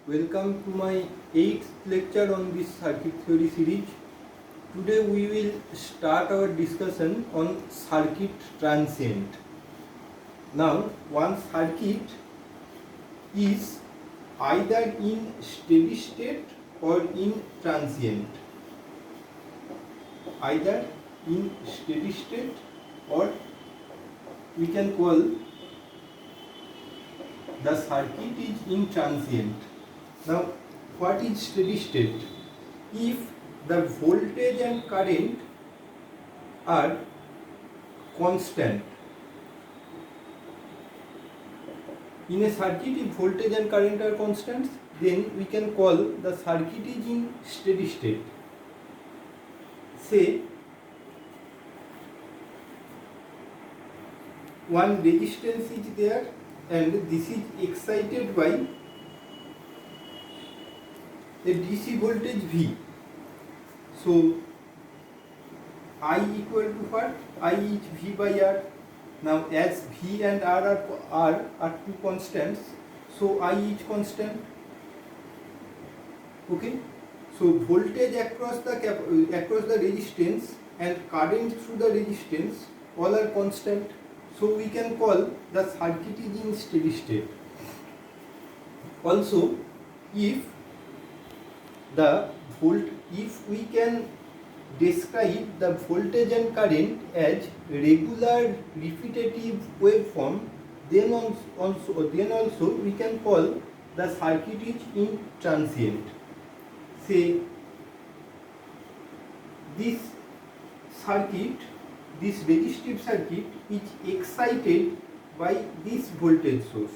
Welcome to my 8th lecture on this circuit theory series. Today we will start our discussion on circuit transient. Now, one circuit is either in steady state or in transient. Either in steady state, or we can call the circuit is in transient. Now, what is steady state? If the voltage and current are constant. In a circuit, if voltage and current are constants, then we can call the circuit is in steady state. Say, one resistance is there and this is excited by a DC voltage V. So I equal to what? I is V by R. Now as V and R are two constants, so I is constant. Okay. So voltage across the resistance and current through the resistance all are constant. So we can call the circuit is in steady state. Also, if we can describe the voltage and current as regular repetitive waveform, then also we can call the circuit is in transient. Say this resistive circuit is excited by this voltage source.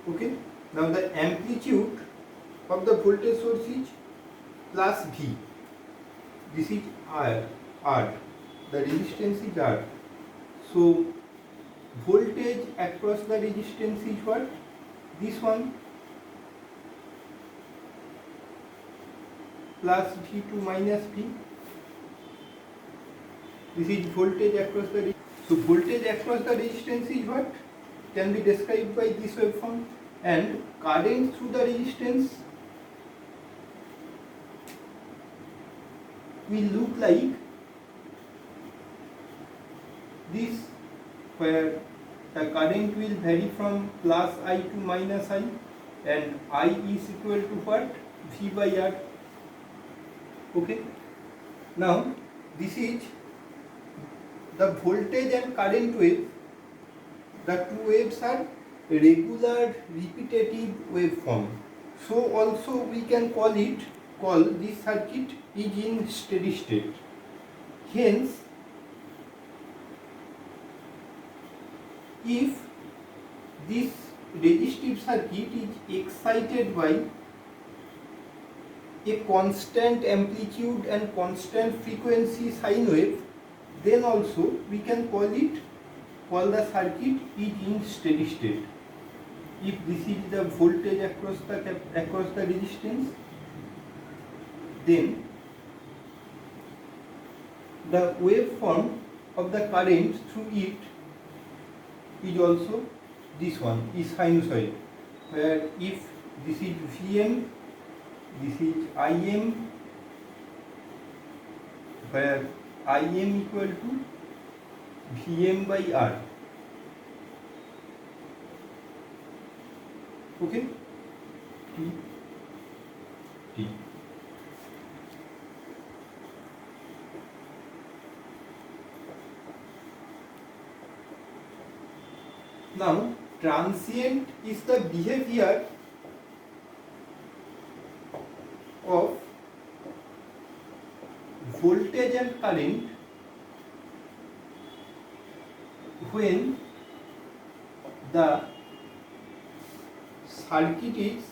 Okay. Now the amplitude of the voltage source is plus V. This is R. The resistance is R. So voltage across the resistance is what? This one, plus V2 minus V. This is voltage across the resistance. So voltage across the resistance is what? Can be described by this waveform, and current through the resistance will look like this, where the current will vary from plus I to minus I, and I is equal to what? V by R. Okay. Now this is the voltage and current wave. The two waves are regular repetitive waveform. So also we can call this circuit is in steady state. Hence, if this resistive circuit is excited by a constant amplitude and constant frequency sine wave, then also we can call the circuit is in steady state. If this is the voltage across the resistance, then the waveform of the current through it is also this one, is sinusoid, where if this is Vm, this is Im, where Im equal to Vm by R. Okay. T. Now, transient is the behavior of voltage and current when the circuit is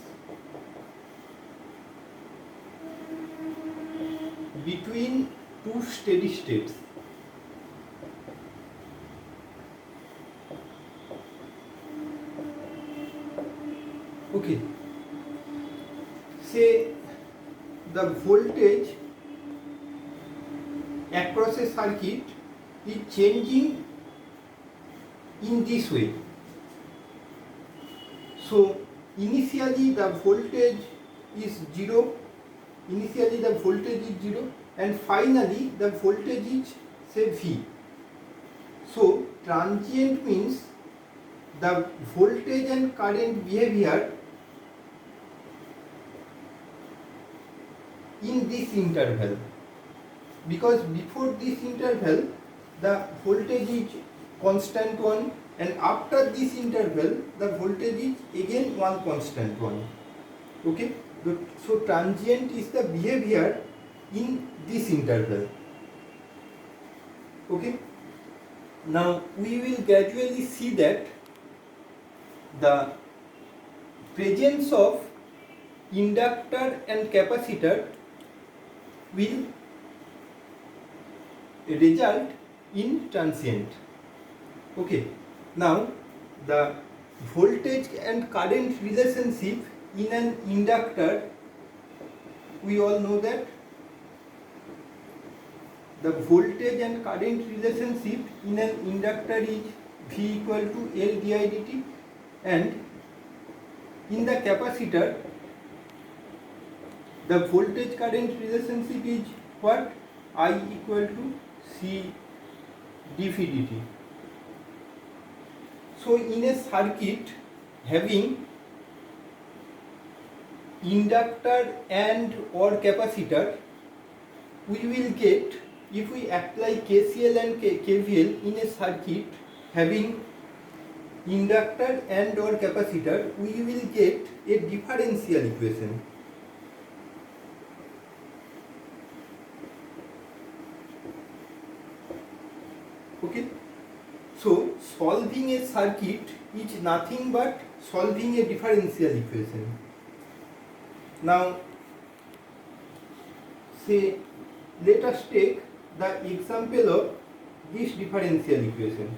between two steady states. Okay. Say the voltage across a circuit is changing in this way. So initially the voltage is 0, and finally the voltage is say V. So transient means the voltage and current behavior in this interval, because before this interval the voltage is constant one, and after this interval the voltage is again one constant one. Okay, so transient is the behavior in this interval. Okay, now we will gradually see that the presence of inductor and capacitor will result in transient. Okay, now the voltage and current relationship in an inductor, we all know that the voltage and current relationship in an inductor is V equal to L di dt, and in the capacitor the voltage current relationship is what? I equal to C dV dt. So in a circuit having inductor and or capacitor, we will get, if we apply KCL and KVL in a circuit having inductor and or capacitor, we will get a differential equation. Okay, so solving a circuit is nothing but solving a differential equation. Now say, let us take the example of this differential equation.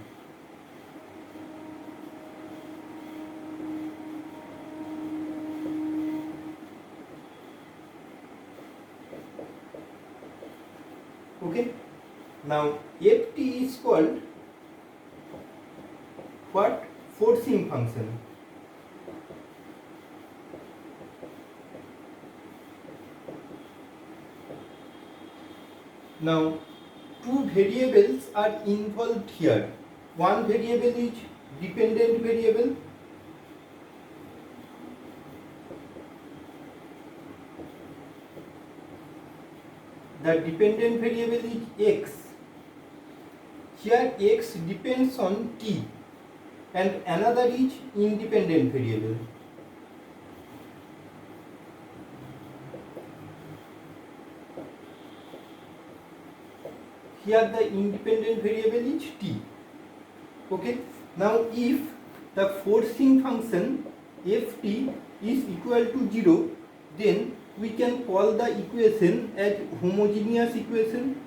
Okay, now ft is called what? Forcing function. Now two variables are involved here. One variable is dependent variable, the dependent variable is x. Here x depends on t, and another is independent variable. Here the independent variable is t. Okay, now if the forcing function ft is equal to 0, then we can call the equation as homogeneous equation.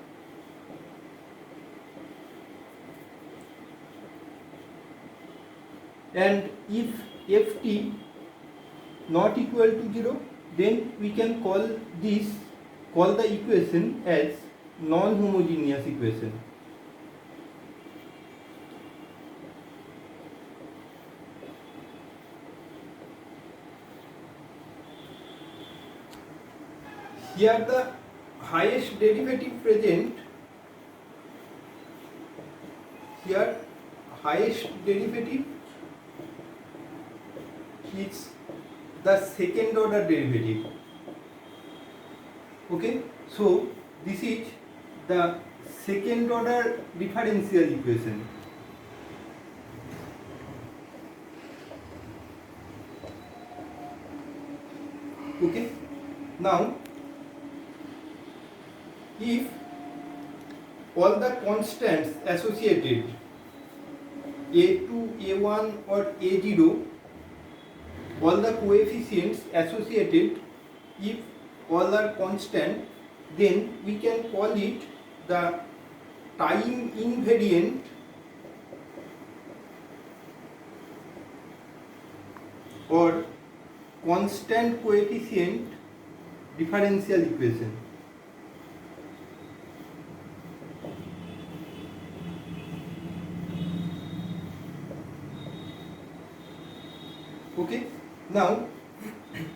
And if ft not equal to 0, then we can call the equation as non-homogeneous equation. Here the highest derivative present, here highest derivative is the second order derivative. Okay, so this is the second order differential equation. Okay, now if all the constants associated A2, A1 or A0, all the coefficients associated, if all are constant, then we can call it the time invariant or constant coefficient differential equation. Okay. Now,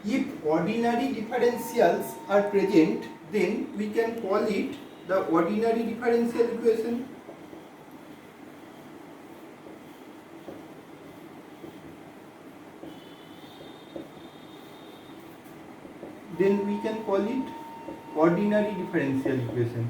if ordinary differentials are present, then we can call it the ordinary differential equation. Then we can call it ordinary differential equation.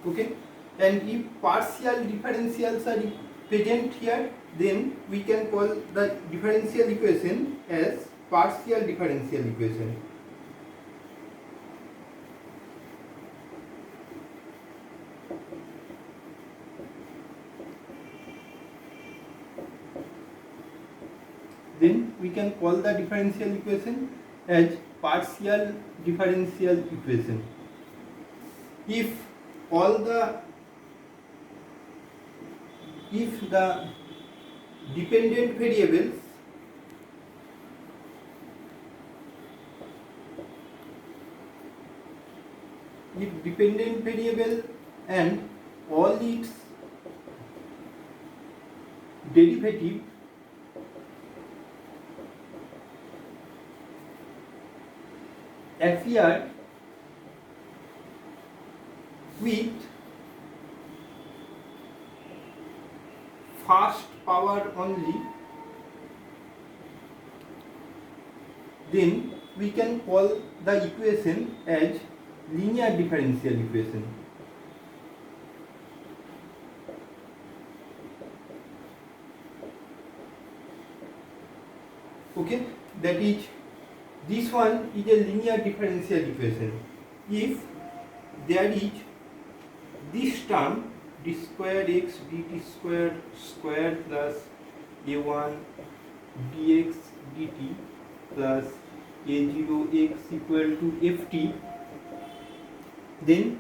Okay. And if partial differentials are present here, then we can call the differential equation as partial differential equation. Then we can call the differential equation as partial differential equation. If the dependent variables and all its derivative appear with first power only, then we can call the equation as linear differential equation. Okay, that is, this one is a linear differential equation. If there is this term d square x dt square plus a1 dx dt plus a0 x equal to ft, then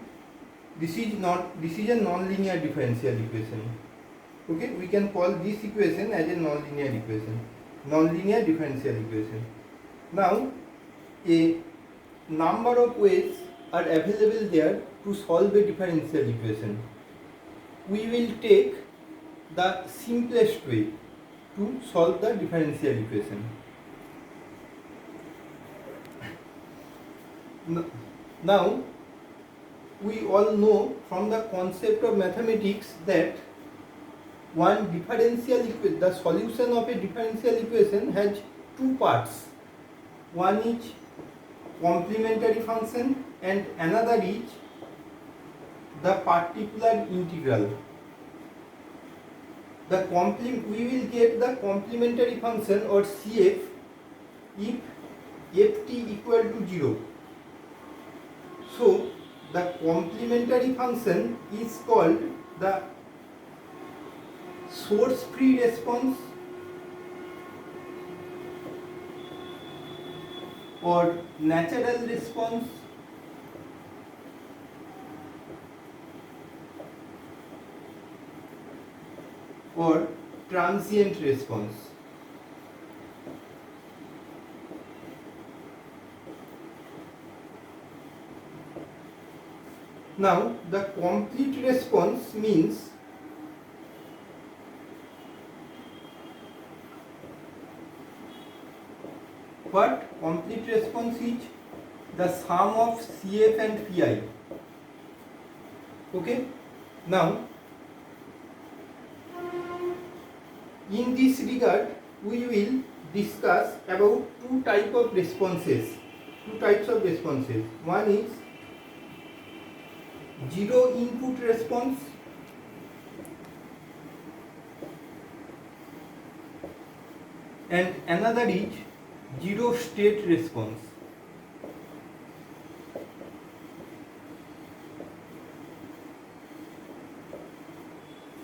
this is a non-linear differential equation. Okay, we can call this equation as a non-linear differential equation. Now, a number of ways are available there to solve a differential equation. We will take the simplest way to solve the differential equation. Now, we all know from the concept of mathematics that the solution of a differential equation has two parts. One is complementary function and another is the particular integral. We will get the complementary function or CF if ft equal to 0. So the complementary function is called the source free response or natural response or transient response. Now, the complete response means what? Complete response is the sum of CF and PI. Okay? Now, in this regard, we will discuss about two types of responses. One is zero input response and another is zero state response.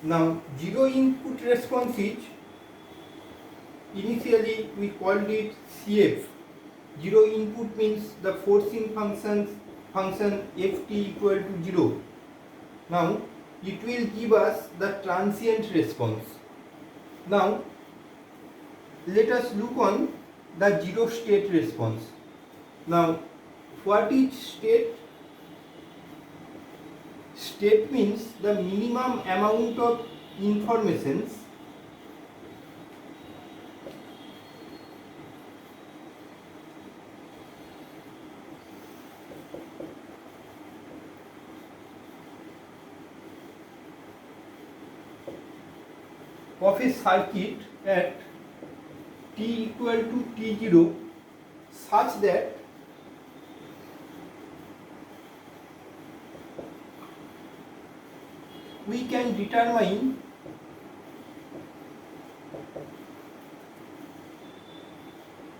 Now, zero input response is, initially we called it CF. Zero input means the forcing function ft equal to 0. Now, it will give us the transient response. Now, let us look on the zero state response. Now, what is state? State means the minimum amount of informations of a circuit at t equal to t0 such that we can determine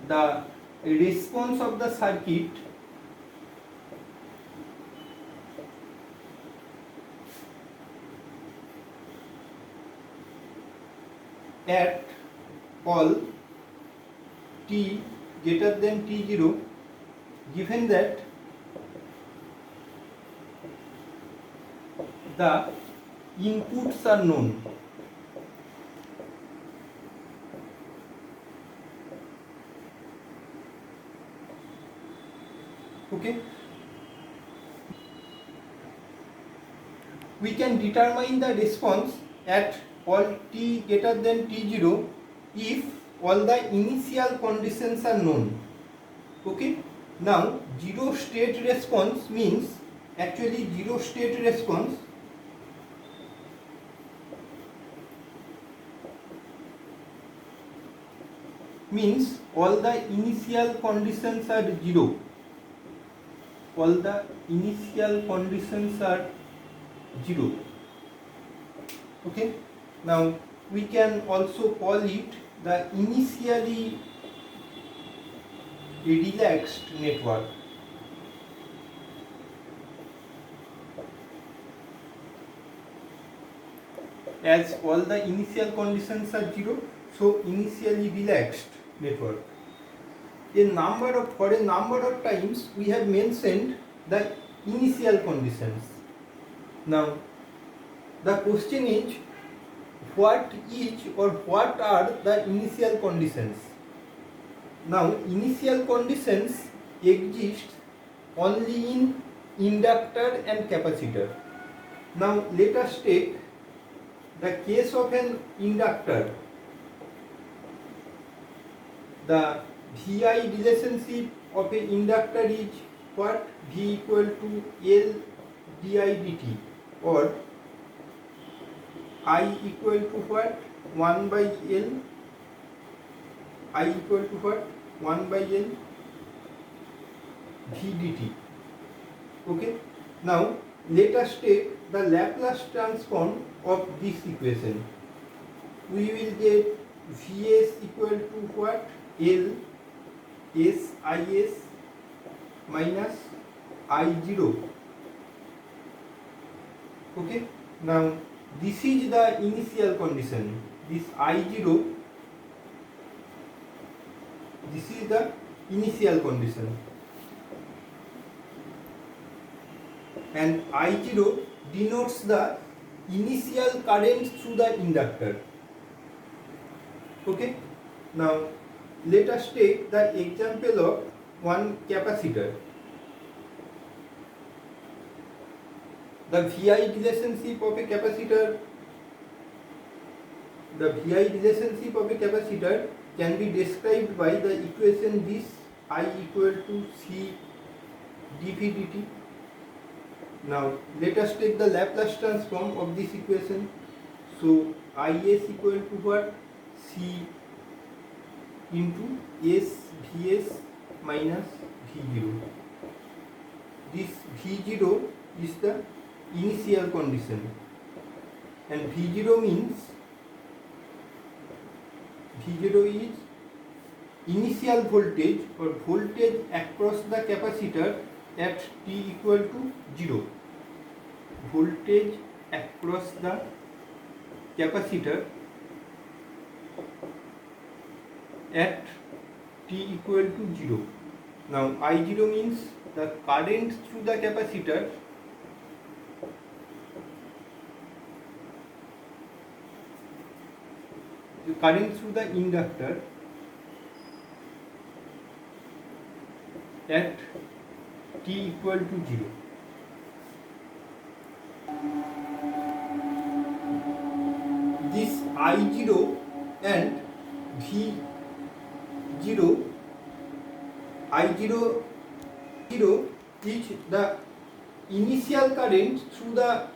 the response of the circuit at all t greater than t0 given that the inputs are known. Okay, we can determine the response at all t greater than t0 if all the initial conditions are known. Okay, now zero state response means actually zero state response means all the initial conditions are zero. All the initial conditions are zero. Okay, now we can also call it the initially relaxed network. As all the initial conditions are zero, so initially relaxed network. For a number of times we have mentioned the initial conditions. Now the question is, what are the initial conditions? Now initial conditions exist only in inductor and capacitor. Now let us take the case of an inductor. The VI relationship of an inductor is what? V equal to L di dt, or I equal to what? 1 by L. I equal to what? 1 by L V dt. Okay. Now let us take the Laplace transform of this equation. We will get Vs equal to what? L S Is minus I0. Okay. Now this is the initial condition. This I0, this is the initial condition, and I0 denotes the initial current through the inductor. Okay. Now let us take the example of one capacitor. The VI relationship of a capacitor can be described by the equation this I equal to C dV dt. Now let us take the Laplace transform of this equation. So Is equal to what? C into S Vs minus V0. This V0 is the initial condition, and V0 means V0 is initial voltage or voltage across the capacitor at t equal to 0. Voltage across the capacitor at t equal to 0. Now I0 means the current through the capacitor through the inductor at t equal to 0. I0 and V0. I0 is the initial current through the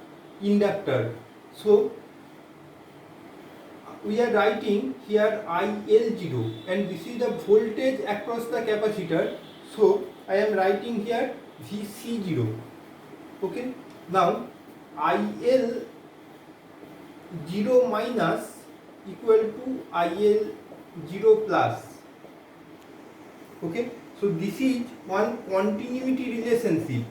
inductor. So we are writing here IL0 and this is the voltage across the capacitor. So I am writing here VC0. Okay. Now IL0 minus equal to IL0 plus. Okay. So this is one continuity relationship.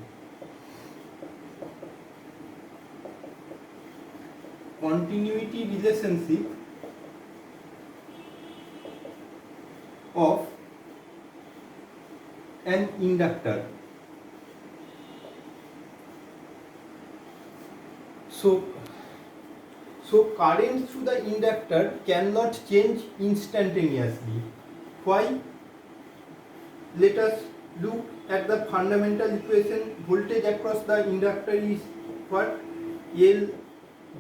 Continuity relationship of an inductor. So current through the inductor cannot change instantaneously. Why? Let us look at the fundamental equation. Voltage across the inductor is what? L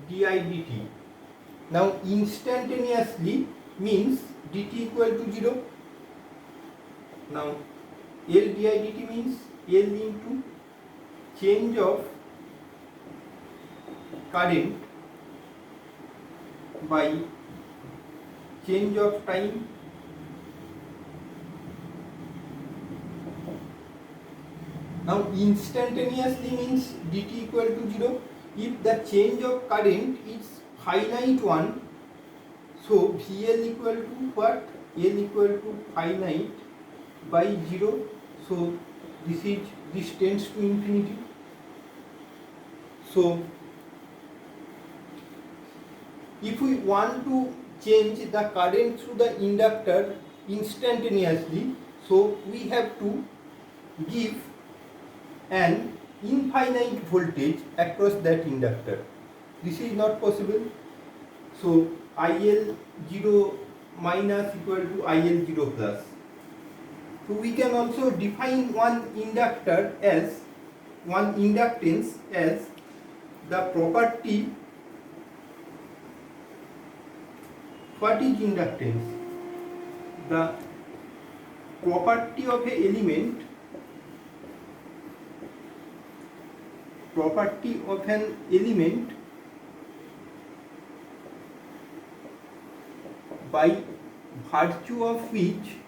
di dt. Now instantaneously means dt equal to 0. Now L di dt means L into change of current by change of time Now instantaneously means dt equal to 0. If the change of current is finite one, so VL equal to what? L equal to finite by 0. So this tends to infinity. So if we want to change the current through the inductor instantaneously, so we have to give an infinite voltage across that inductor. This is not possible. So IL0 minus equal to IL0 plus. So we can also define one inductance as the property. What is inductance? The property of an element by virtue of which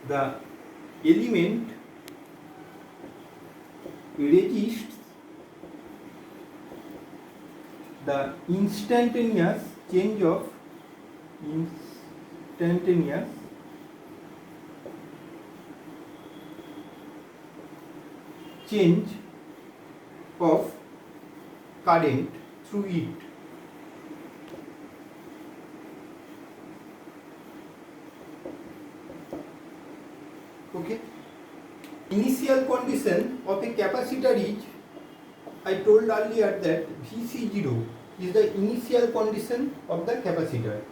the element resists the instantaneous change of current through it. Okay. Initial condition of a capacitor is, I told earlier that Vc0 is the initial condition of the capacitor.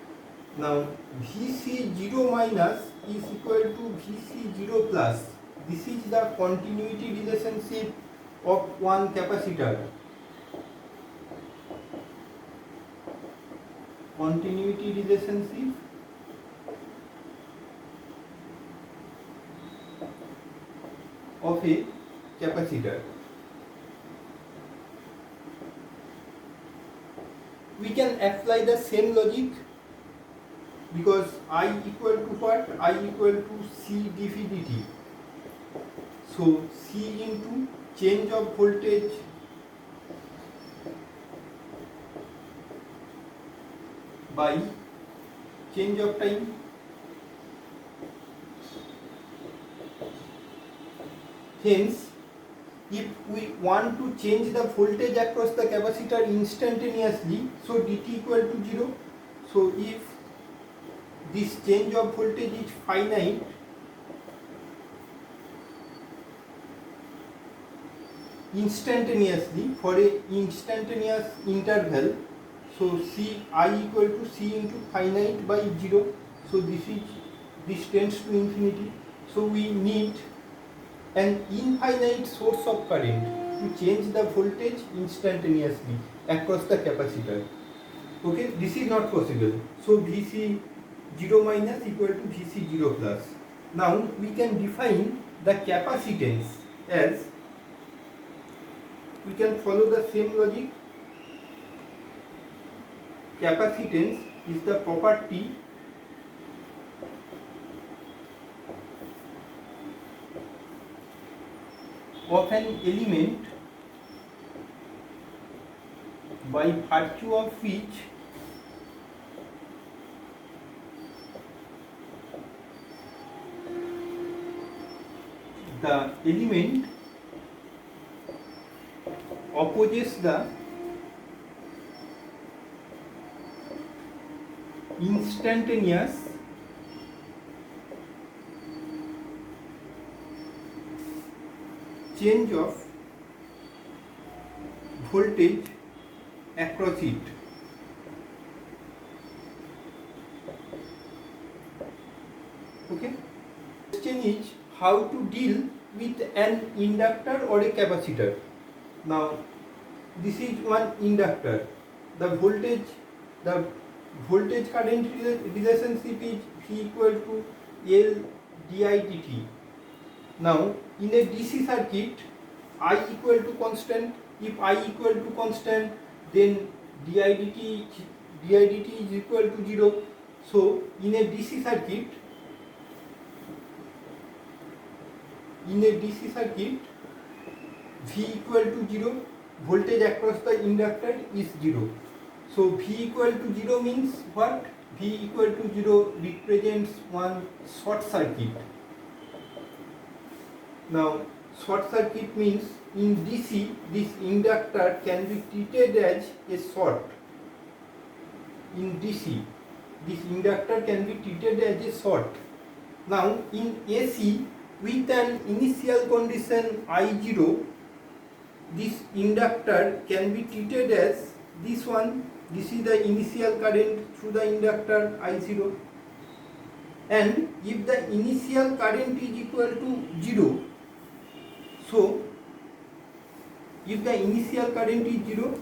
Now Vc0 minus is equal to Vc0 plus. This is the continuity relationship of one capacitor. Continuity relationship of a capacitor. We can apply the same logic because I equal to what? I equal to C dV dt. So C into change of voltage by change of time. Hence, if we want to change the voltage across the capacitor instantaneously, so dt equal to 0. So if this change of voltage is finite, instantaneously for a instantaneous interval, so I equal to C into finite by 0. So this tends to infinity. So we need an infinite source of current. to change the voltage instantaneously across the capacitor. Okay, this is not possible. So Vc 0 minus equal to Vc 0 plus. Now we can define the capacitance as, we can follow the same logic. Capacitance is the property of an element by virtue of which the element opposes the instantaneous change of voltage across it. Okay. Question is how to deal with an inductor or a capacitor. Now this is one inductor. The voltage current relationship is V equal to L di dt. Now in a DC circuit, I equal to constant. If I equal to constant, then di dt is equal to 0. So in a DC circuit, V equal to 0, voltage across the inductor is 0. So V equal to 0 means what? V equal to 0 represents one short circuit. Now short circuit means in DC this inductor can be treated as a short. In DC this inductor can be treated as a short. Now in AC with an initial condition I0, this inductor can be treated as this one. This is the initial current through the inductor I0, and if the initial current is equal to 0, so if the initial current is 0,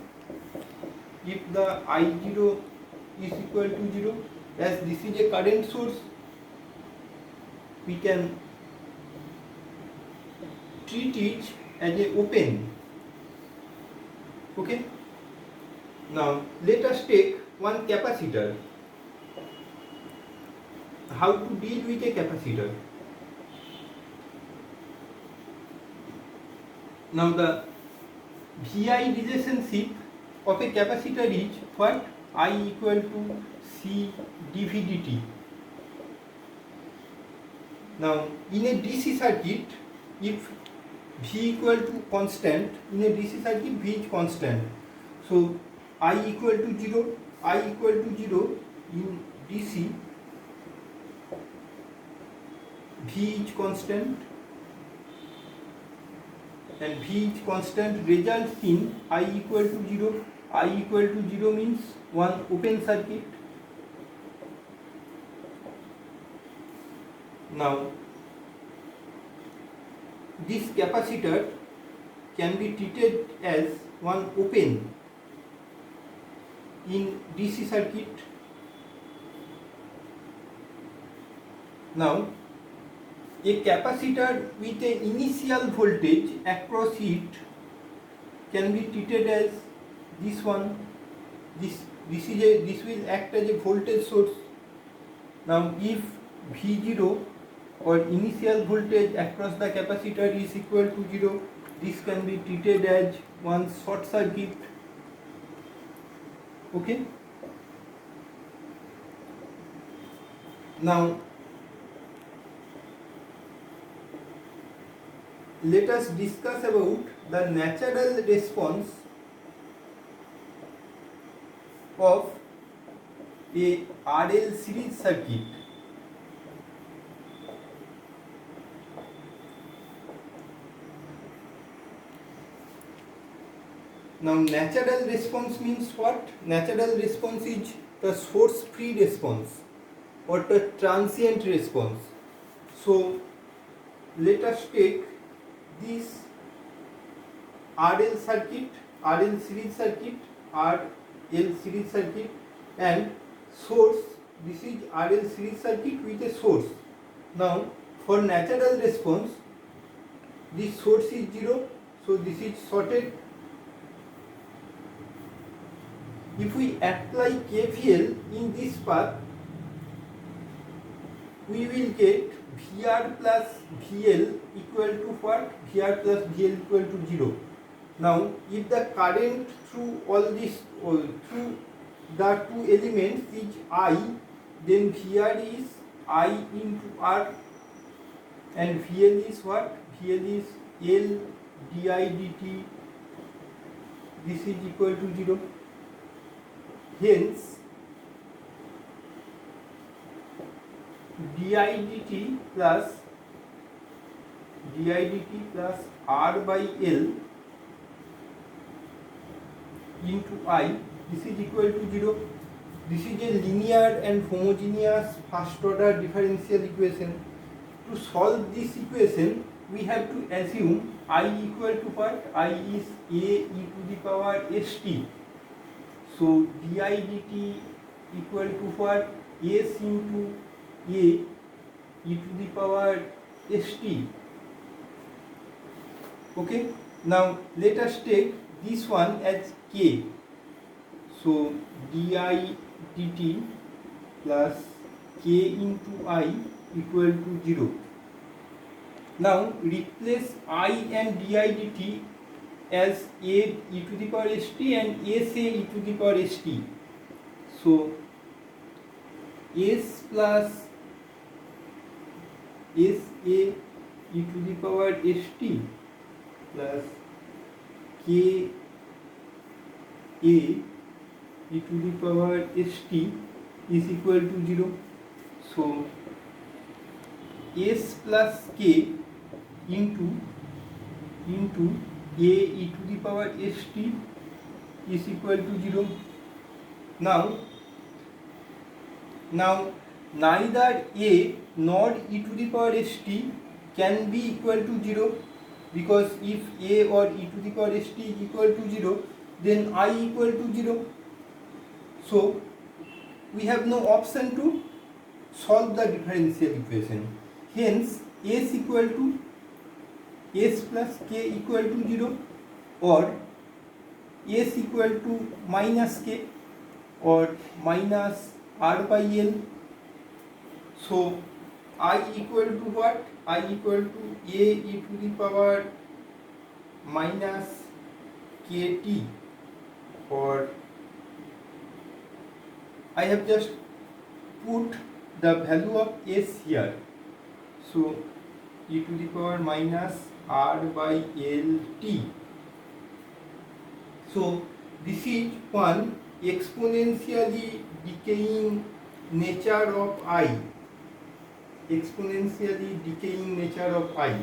if the I0 is equal to 0, as this is a current source, we can treat it as a open. Okay. Now let us take one capacitor. How to deal with a capacitor? Now the VI relationship of a capacitor is what? I equal to C dV dt. Now in a DC circuit, if V equal to constant, in a DC circuit V is constant. So I equal to 0, in DC, V is constant, and V is constant results in I equal to 0. I equal to 0 means one open circuit. Now this capacitor can be treated as one open in DC circuit. Now a capacitor with an initial voltage across it can be treated as this one. This will act as a voltage source. Now if V0 or initial voltage across the capacitor is equal to 0, this can be treated as one short circuit. Okay. Now let us discuss about the natural response of a RL series circuit. Now natural response means what? Natural response is the source free response or the transient response. So let us take this RL circuit, RL series circuit, RL series circuit, and source. This is RL series circuit with a source. Now for natural response, this source is 0, so this is shorted. If we apply KVL in this path, we will get VR plus VL equal to what? VR plus VL equal to 0. Now, if the current through all this, through the two elements is I, then VR is I into R, and VL is what? VL is L di dt. This is equal to 0. Hence, di dt plus R by L into I, this is equal to 0. This is a linear and homogeneous first order differential equation. To solve this equation, we have to assume I equal to what? I is A e to the power st. So di dt equal to what? S into A e to the power st. Okay. Now let us take this one as K. So di dt plus K into I equal to 0. Now replace I and di dt as A e to the power st and S A e to the power st. So S plus S A e to the power st plus K A e to the power st is equal to 0. So S plus K into A e to the power st is equal to 0. Now neither A nor e to the power st can be equal to 0, because if A or e to the power st is equal to 0, then I equal to 0. So we have no option to solve the differential equation. Hence S equal to S plus K equal to 0, or S equal to minus K, or minus R by L. So I equal to what? I equal to A e to the power minus KT, or I have just put the value of S here. So e to the power minus R by LT. So this is one exponentially decaying nature of I. Exponentially decaying nature of I.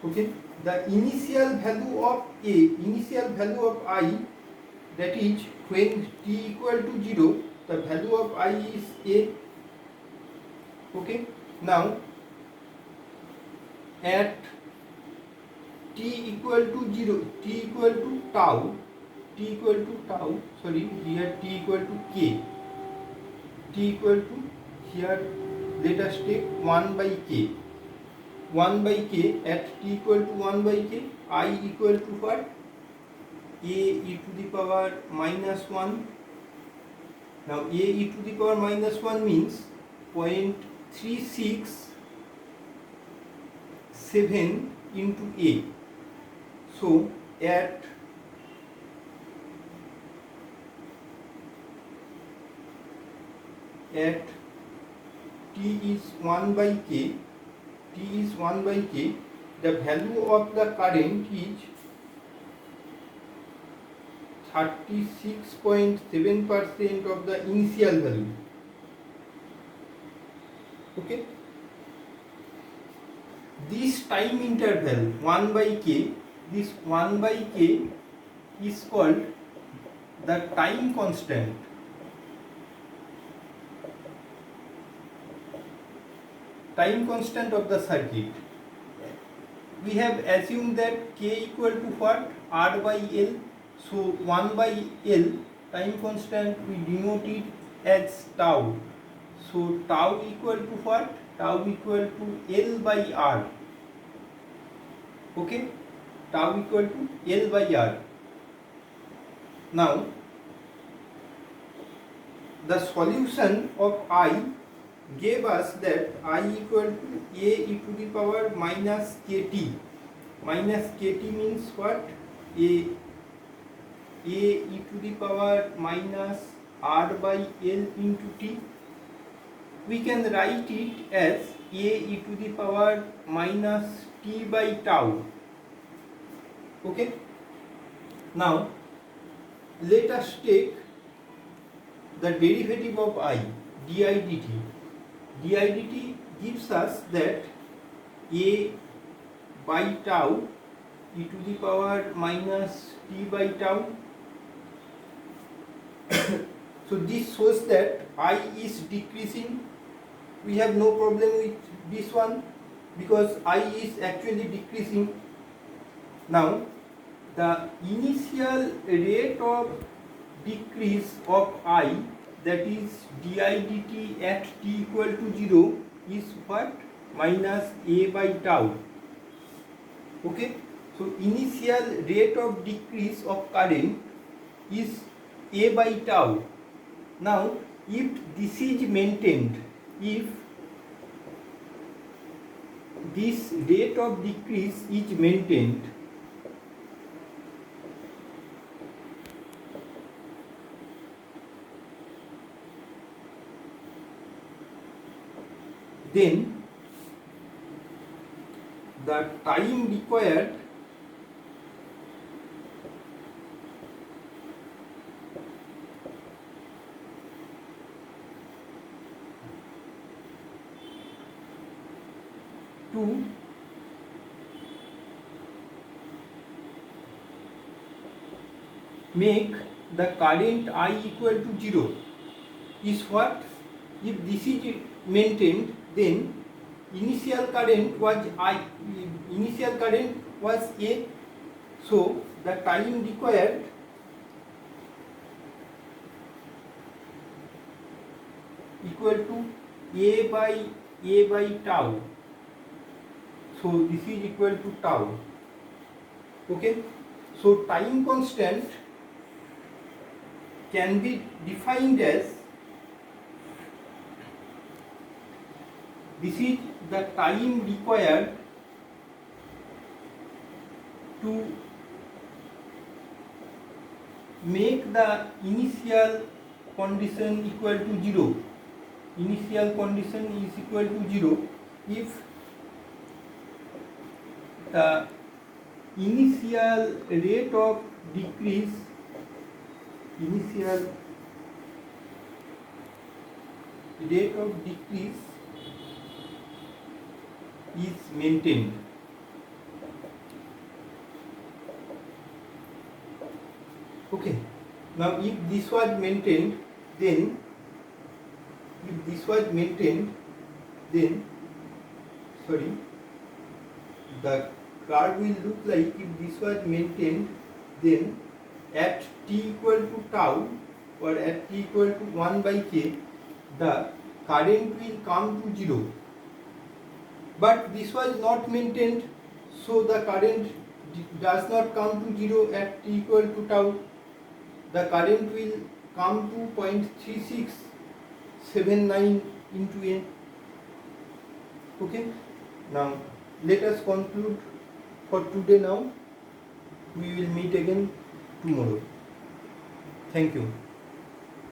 Okay, the initial value of A, initial value of I, that is when t equal to 0, the value of I is A. Okay, now at t equal to 0, t equal to tau, sorry, here t equal to k, t equal to, here let us take 1 by k. 1 by k, at t equal to 1 by k, I equal to what? A e to the power minus 1. Now A e to the power minus 1 means 0.367 into A. So at t is 1 by k, the value of the current is 36.7% of the initial value. Okay, this time interval 1 by k, this 1 by k is called the time constant. Time constant of the circuit. we have assumed that k equal to what? R by L. So 1 by L, time constant, we denote it as tau. So tau equal to what? Tau equal to L by R. Okay, tau equal to L by R. Now the solution of I gave us that I equal to a e to the power minus kt. Minus kt means what? A e to the power minus R by L into t. We can write it as a e to the power minus t by tau. Okay. Now let us take the derivative of I, di dt. Di dt gives us that a by tau e to the power minus t by tau. So this shows that I is decreasing. We have no problem with this one because I is actually decreasing. Now the initial rate of decrease of I, that is di dt at t equal to 0, is what? Minus a by tau. Okay, so initial rate of decrease of current is a by tau. Now if this is maintained, if this rate of decrease is maintained, then the time required to make the current I equal to 0 is what? If this is maintained, then initial current was A, so the time required equal to a by tau. So this is equal to tau. Okay, so time constant can be defined as, this is the time required to make the initial condition equal to 0. Initial condition is equal to 0 if the initial rate of decrease is maintained. Okay, now if this was maintained, then the curve will look like, if this was maintained, then at t equal to tau or at t equal to 1 by k, the current will come to 0. But this was not maintained, so the current does not come to 0 at t equal to tau. The current will come to 0.3679 into n. Okay, now let us conclude for today. Now we will meet again tomorrow. Thank you.